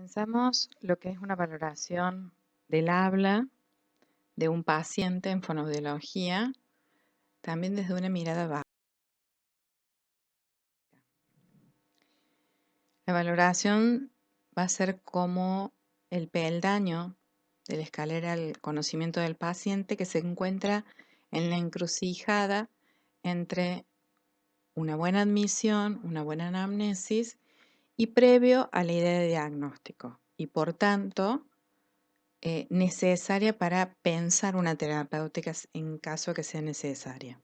Comenzamos lo que es una valoración del habla de un paciente en fonoaudiología, también desde una mirada básica. La valoración va a ser como el peldaño de la escalera al conocimiento del paciente que se encuentra en la encrucijada entre una buena admisión, una buena anamnesis y previo a la idea de diagnóstico. Y por tanto, necesaria para pensar una terapéutica en caso que sea necesaria.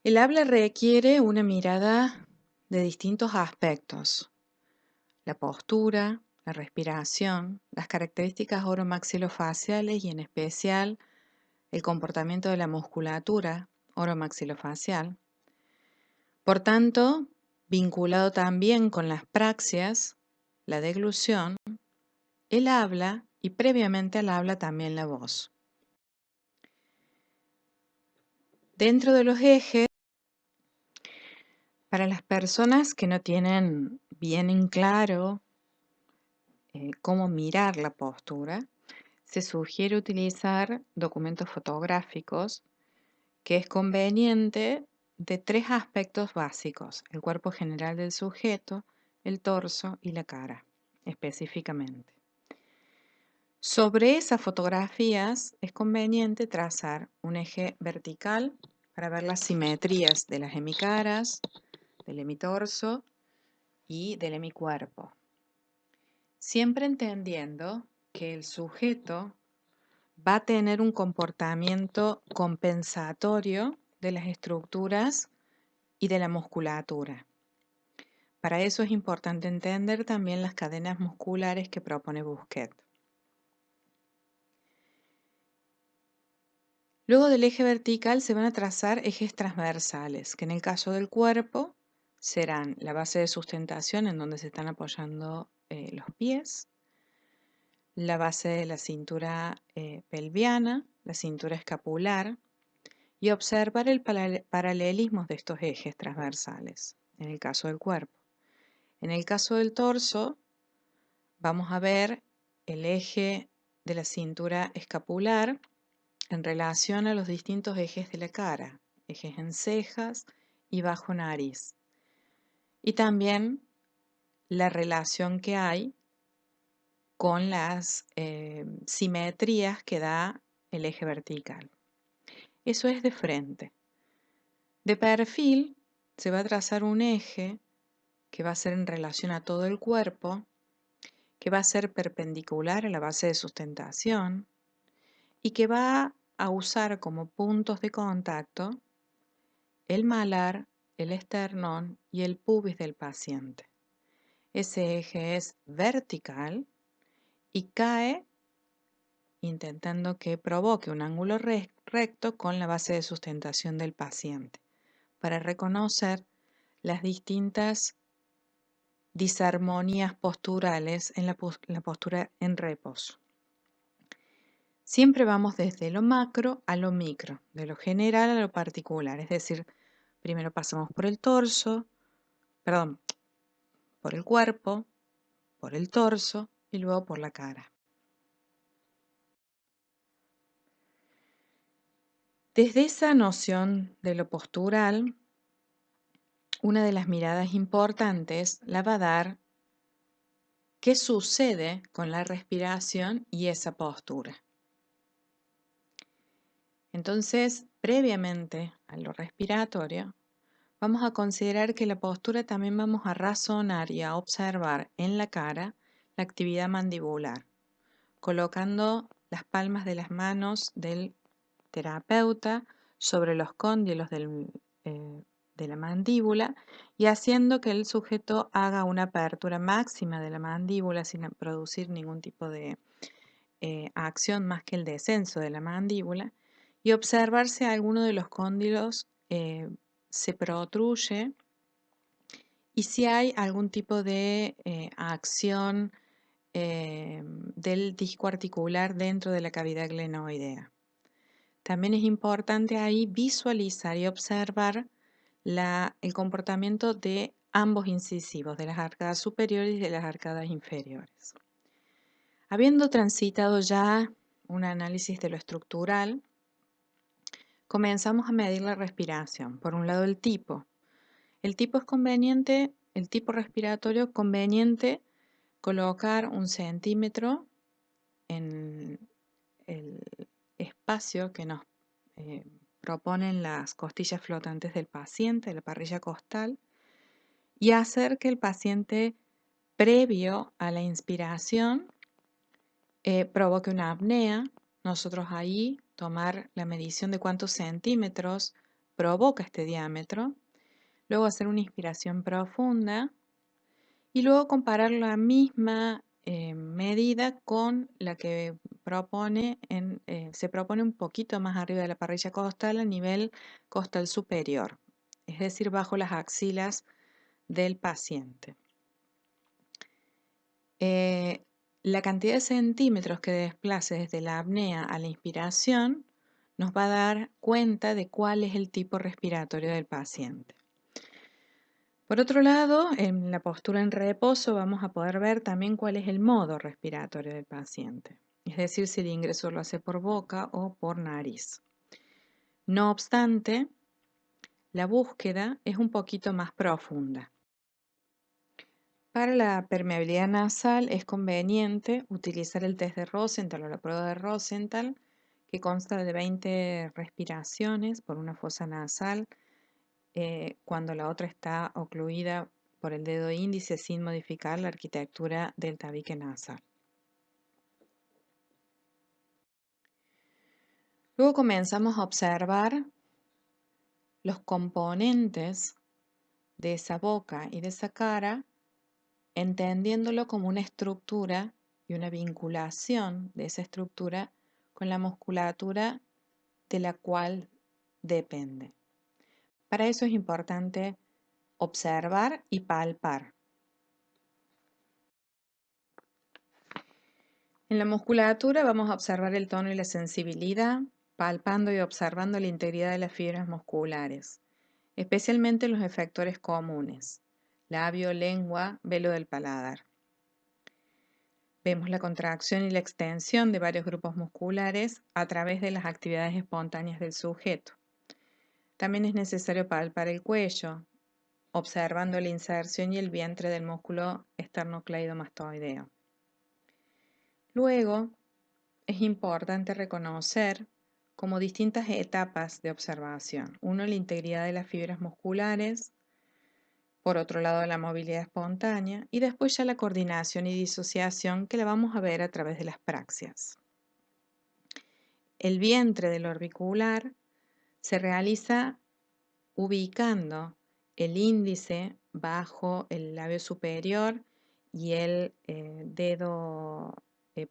El habla requiere una mirada de distintos aspectos: la postura, la respiración, las características oromaxilofaciales y en especial el comportamiento de la musculatura oromaxilofacial. Por tanto, vinculado también con las praxias, la deglución, el habla y previamente al habla también la voz. Dentro de los ejes, para las personas que no tienen bien en claro cómo mirar la postura, se sugiere utilizar documentos fotográficos, que es conveniente de 3 aspectos básicos: el cuerpo general del sujeto, el torso y la cara, específicamente. Sobre esas fotografías es conveniente trazar un eje vertical para ver las simetrías de las hemicaras, del hemitorso y del hemicuerpo. Siempre entendiendo que el sujeto va a tener un comportamiento compensatorio de las estructuras y de la musculatura. Para eso es importante entender también las cadenas musculares que propone Busquet. Luego del eje vertical se van a trazar ejes transversales, que en el caso del cuerpo serán la base de sustentación en donde se están apoyando los pies, la base de la cintura pelviana, la cintura escapular, y observar el paralelismo de estos ejes transversales, en el caso del cuerpo. En el caso del torso, vamos a ver el eje de la cintura escapular en relación a los distintos ejes de la cara, ejes en cejas y bajo nariz. Y también la relación que hay con las simetrías que da el eje vertical. Eso es de frente. De perfil se va a trazar un eje que va a ser en relación a todo el cuerpo, que va a ser perpendicular a la base de sustentación y que va a usar como puntos de contacto el malar, el esternón y el pubis del paciente. Ese eje es vertical y cae intentando que provoque un ángulo recto con la base de sustentación del paciente para reconocer las distintas disarmonías posturales en la postura en reposo. Siempre vamos desde lo macro a lo micro, de lo general a lo particular, es decir, primero pasamos por el torso, por el cuerpo, por el torso y luego por la cara. Desde esa noción de lo postural, una de las miradas importantes la va a dar qué sucede con la respiración y esa postura. Entonces, previamente a lo respiratorio, vamos a considerar que la postura también vamos a razonar y a observar en la cara la actividad mandibular, colocando las palmas de las manos del terapeuta sobre los cóndilos de la mandíbula y haciendo que el sujeto haga una apertura máxima de la mandíbula sin producir ningún tipo de acción más que el descenso de la mandíbula, y observar si alguno de los cóndilos se protruye y si hay algún tipo de acción del disco articular dentro de la cavidad glenoidea. También es importante ahí visualizar y observar el comportamiento de ambos incisivos, de las arcadas superiores y de las arcadas inferiores. Habiendo transitado ya un análisis de lo estructural, comenzamos a medir la respiración. Por un lado, el tipo. El tipo respiratorio conveniente colocar 1 centímetro en el espacio que nos proponen las costillas flotantes del paciente, la parrilla costal, y hacer que el paciente, previo a la inspiración, provoque una apnea. Nosotros ahí tomar la medición de cuántos centímetros provoca este diámetro, luego hacer una inspiración profunda y luego comparar la misma medida con la que se propone un poquito más arriba de la parrilla costal, a nivel costal superior, es decir, bajo las axilas del paciente. La cantidad de centímetros que desplace desde la apnea a la inspiración nos va a dar cuenta de cuál es el tipo respiratorio del paciente. Por otro lado, en la postura en reposo vamos a poder ver también cuál es el modo respiratorio del paciente, es decir, si el ingreso lo hace por boca o por nariz. No obstante, la búsqueda es un poquito más profunda. Para la permeabilidad nasal es conveniente utilizar el test de Rosenthal o la prueba de Rosenthal, que consta de 20 respiraciones por una fosa nasal cuando la otra está ocluida por el dedo índice sin modificar la arquitectura del tabique nasal. Luego comenzamos a observar los componentes de esa boca y de esa cara, entendiéndolo como una estructura y una vinculación de esa estructura con la musculatura de la cual depende. Para eso es importante observar y palpar. En la musculatura vamos a observar el tono y la sensibilidad, palpando y observando la integridad de las fibras musculares, especialmente los efectores comunes: labio, lengua, velo del paladar. Vemos la contracción y la extensión de varios grupos musculares a través de las actividades espontáneas del sujeto. También es necesario palpar el cuello, observando la inserción y el vientre del músculo esternocleidomastoideo. Luego, es importante reconocer como distintas etapas de observación. Uno, la integridad de las fibras musculares; por otro lado, la movilidad espontánea; y después ya la coordinación y disociación, que la vamos a ver a través de las praxias. El vientre del orbicular se realiza ubicando el índice bajo el labio superior y el dedo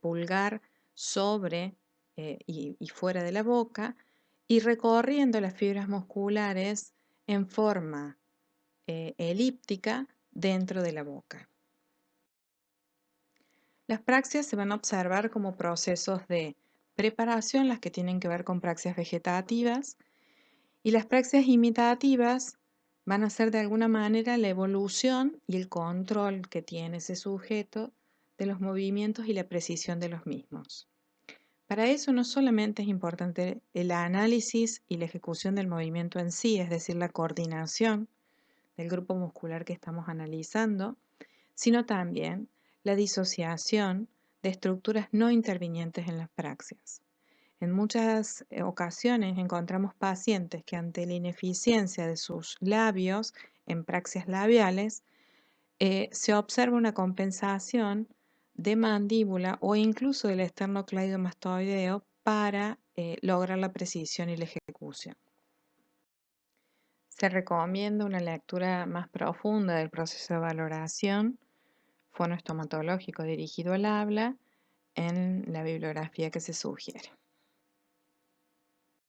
pulgar sobre y fuera de la boca, y recorriendo las fibras musculares en forma elíptica dentro de la boca. Las praxias se van a observar como procesos de preparación, las que tienen que ver con praxias vegetativas, y las praxias imitativas van a ser de alguna manera la evolución y el control que tiene ese sujeto de los movimientos y la precisión de los mismos. Para eso no solamente es importante el análisis y la ejecución del movimiento en sí, es decir, la coordinación del grupo muscular que estamos analizando, sino también la disociación de estructuras no intervinientes en las praxias. En muchas ocasiones encontramos pacientes que, ante la ineficiencia de sus labios en praxias labiales, se observa una compensación de mandíbula o incluso del esternocleidomastoideo para lograr la precisión y la ejecución. Se recomienda una lectura más profunda del proceso de valoración fonoestomatológico dirigido al habla en la bibliografía que se sugiere.